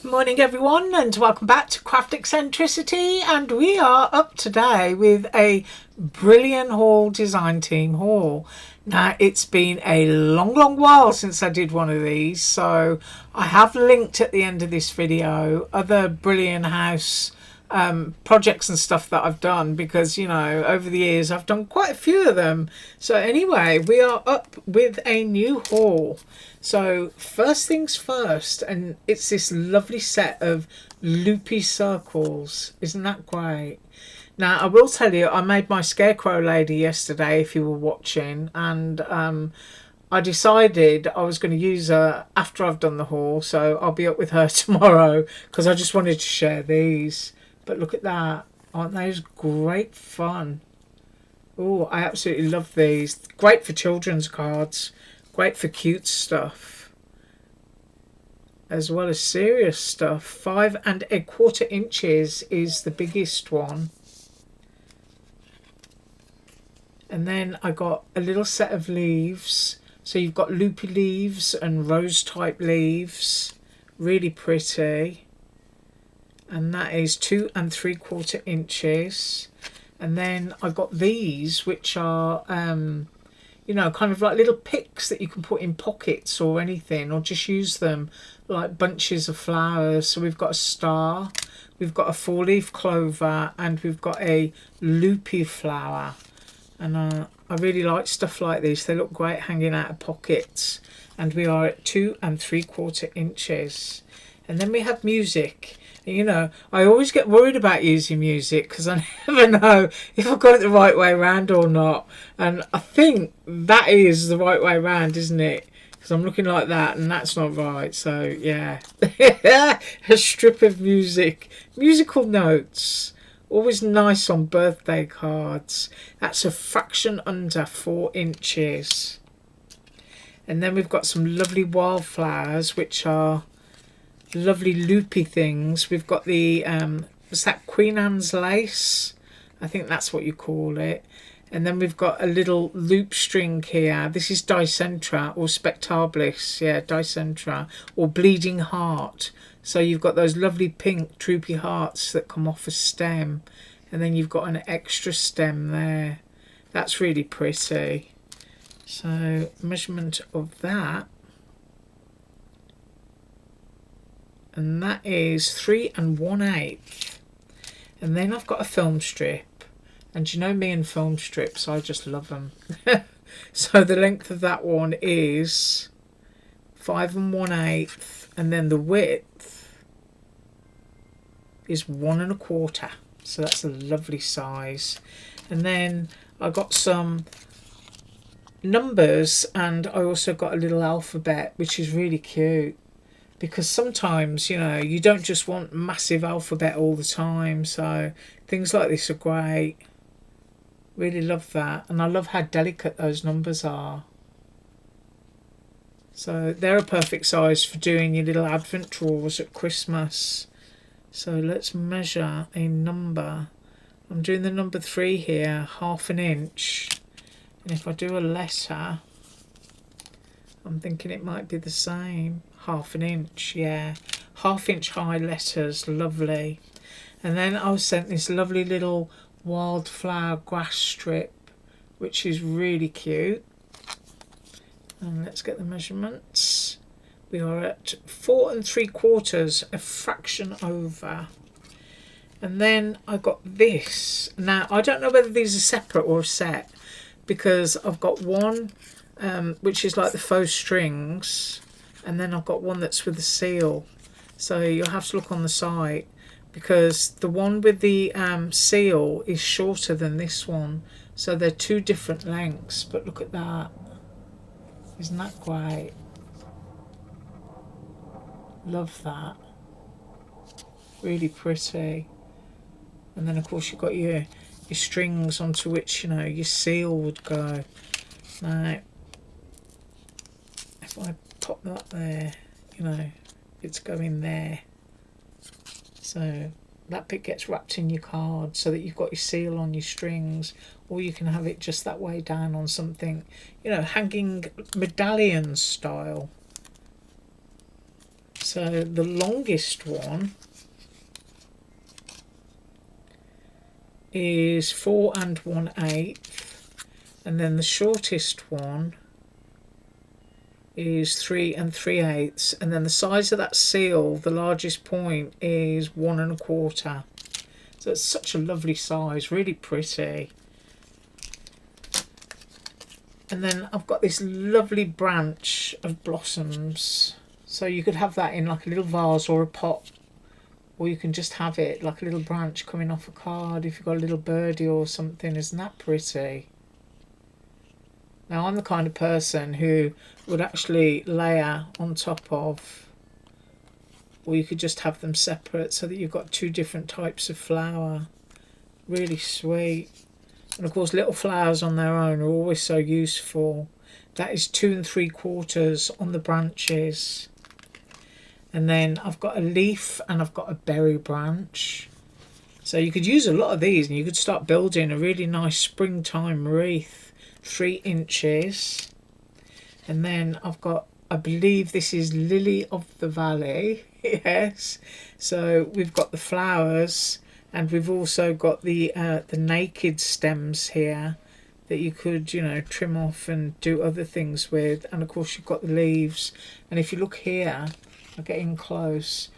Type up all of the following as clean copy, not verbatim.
Morning everyone, and welcome back to Craft Eccentricity, and we are up today with a Brillian haul, design team haul. Now it's been a long while since I did one of these, so I have linked at the end of this video other Brillian house projects and stuff that I've done, because you know, over the years I've done quite a few of them. So anyway, we are up with a new haul. So first things first, and it's this lovely set of loopy circles. Isn't that great? Now I will tell you, I made my scarecrow lady yesterday, if you were watching, and I decided I was going to use her after I've done the haul, so I'll be up with her tomorrow because I just wanted to share these. But look at that. Aren't those great fun? Oh, I absolutely love these. Great for children's cards. Great for cute stuff. As well as serious stuff. 5¼ inches is the biggest one. And then I got a little set of leaves. So you've got loopy leaves and rose type leaves. Really pretty. And that is 2¾ inches. And then I got these, which are you know, kind of like little picks that you can put in pockets or anything, or just use them like bunches of flowers. So we've got a star, we've got a 4-leaf clover, and we've got a loopy flower. And I really like stuff like these. They look great hanging out of pockets. And we are at 2¾ inches. And then we have music. You know, I always get worried about using music because I never know if I've got it the right way around or not. And I think that is the right way around, isn't it? Because I'm looking like that and that's not right. So, yeah. A strip of music. Musical notes. Always nice on birthday cards. That's a fraction under 4 inches. And then we've got some lovely wildflowers, which are lovely loopy things. We've got the what's that, Queen Anne's lace, I think that's what you call it. And then we've got a little loop string here. This is Dicentra or Spectabilis, yeah, Dicentra, or Bleeding Heart. So you've got those lovely pink droopy hearts that come off a stem, and then you've got an extra stem there. That's really pretty. So measurement of that, and that is 3 1/8. And then I've got a film strip, and you know me and film strips, I just love them. So the length of that one is 5 1/8, and then the width is 1 1/4. So that's a lovely size. And then I got some numbers, and I also got a little alphabet, which is really cute. Because sometimes, you know, you don't just want massive alphabet all the time. So things like this are great. Really love that. And I love how delicate those numbers are. So they're a perfect size for doing your little advent drawers at Christmas. So let's measure a number. I'm doing the number 3 here, 1/2 inch. And if I do a letter, I'm thinking it might be the same. 1/2 inch, yeah. 1/2 inch high letters, lovely. And then I was sent this lovely little wildflower grass strip, which is really cute. And let's get the measurements. We are at 4 3/4, a fraction over. And then I got this. Now, I don't know whether these are separate or a set, because I've got one which is like the faux strings, and then I've got one that's with the seal. So you'll have to look on the site, because the one with the seal is shorter than this one. So they're 2 different lengths. But look at that. Isn't that great? Love that. Really pretty. And then of course you've got your strings onto which, you know, your seal would go. Now, if I pop that there, you know, it's going there. So that bit gets wrapped in your card so that you've got your seal on your strings, or you can have it just that way down on something, you know, hanging medallion style. So the longest one is 4 1/8, and then the shortest one is 3 3/8, and then the size of that seal, the largest point, is 1 1/4. So it's such a lovely size, really pretty. And then I've got this lovely branch of blossoms, so you could have that in like a little vase or a pot, or you can just have it like a little branch coming off a card if you've got a little birdie or something. Isn't that pretty? Now I'm the kind of person who would actually layer on top of, or you could just have them separate so that you've got 2 different types of flower. Really sweet. And of course little flowers on their own are always so useful. That is 2 3/4 on the branches. And then I've got a leaf and I've got a berry branch. So you could use a lot of these and you could start building a really nice springtime wreath. 3 inches. And then I've got, I believe this is Lily of the Valley. Yes. So we've got the flowers, and we've also got the naked stems here that you could, you know, trim off and do other things with. And of course you've got the leaves. And if you look here, I'm getting close,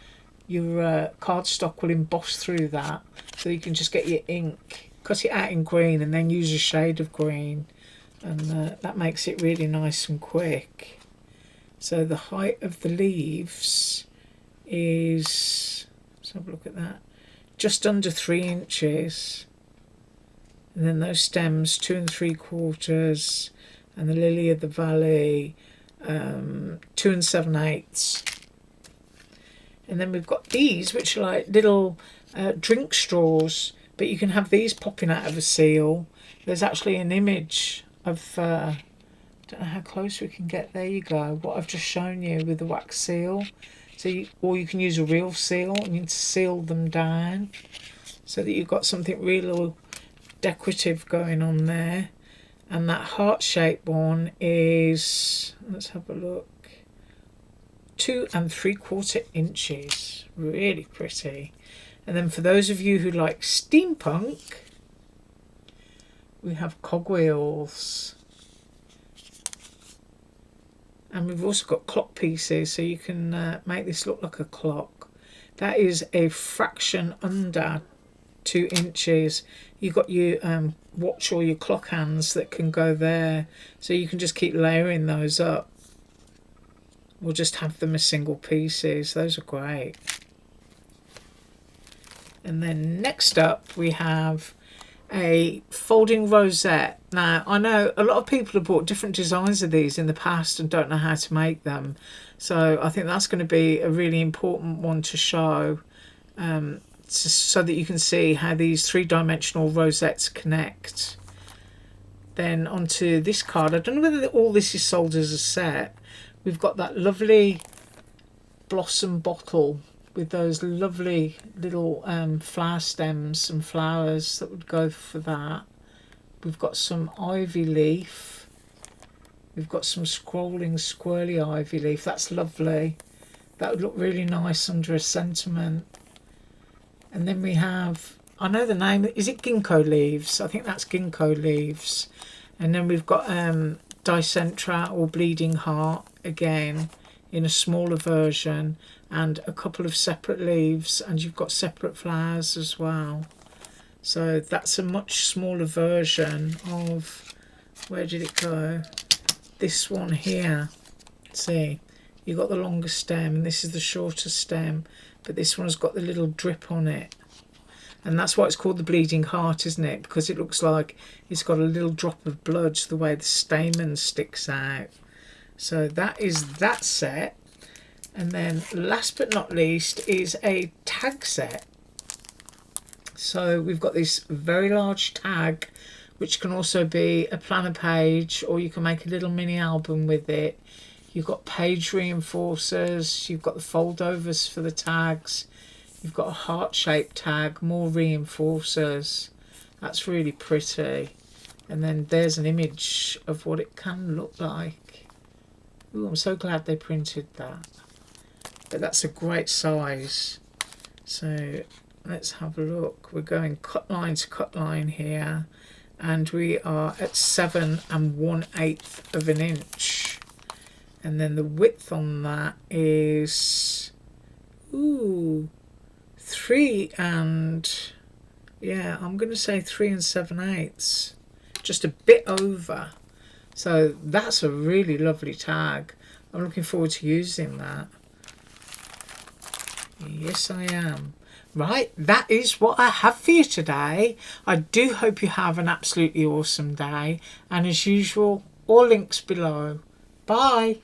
your cardstock will emboss through that, so you can just get your ink, cut it out in green and then use a shade of green, and that makes it really nice and quick. So the height of the leaves is, let's have a look at that, just under 3 inches. And then those stems 2 3/4, and the Lily of the Valley 2 7/8. And then we've got these, which are like little drink straws, but you can have these popping out of a seal. There's actually an image of, I don't know how close we can get. There you go, what I've just shown you with the wax seal. So or you can use a real seal and you can seal them down so that you've got something real decorative going on there. And that heart-shaped one is, let's have a look, 2 3/4 inches. Really pretty. And then for those of you who like steampunk, we have cogwheels. And we've also got clock pieces, so you can make this look like a clock. That is a fraction under 2 inches. You've got your watch or your clock hands that can go there, so you can just keep layering those up. We'll just have them as single pieces. Those are great. And then next up we have a folding rosette. Now I know a lot of people have bought different designs of these in the past and don't know how to make them, so I think that's going to be a really important one to show, so that you can see how these 3-dimensional rosettes connect. Then onto this card, I don't know whether all this is sold as a set. We've got that lovely blossom bottle with those lovely little flower stems and flowers that would go for that. We've got some ivy leaf. We've got some scrolling squirrely ivy leaf. That's lovely. That would look really nice under a sentiment. And then we have, I know the name, is it ginkgo leaves? I think that's ginkgo leaves. And then we've got dicentra or bleeding heart again in a smaller version, and a couple of separate leaves, and you've got separate flowers as well. So that's a much smaller version of, where did it go? This one here. See, you've got the longer stem and this is the shorter stem, but this one has got the little drip on it. And that's why it's called the bleeding heart, isn't it? Because it looks like it's got a little drop of blood the way the stamen sticks out. So that is that set. And then last but not least is a tag set. So we've got this very large tag, which can also be a planner page, or you can make a little mini album with it. You've got page reinforcers, you've got the foldovers for the tags, you've got a heart-shaped tag, more reinforcers. That's really pretty. And then there's an image of what it can look like. Ooh, I'm so glad they printed that. but that's a great size. So let's have a look. We're going cut line to cut line here, and we are at 7 1/8 of an inch, and then the width on that is 3 and I'm going to say 3 7/8, just a bit over. So that's a really lovely tag. I'm looking forward to using that. Yes, I am. Right, that is what I have for you today. I do hope you have an absolutely awesome day. And as usual, all links below. Bye.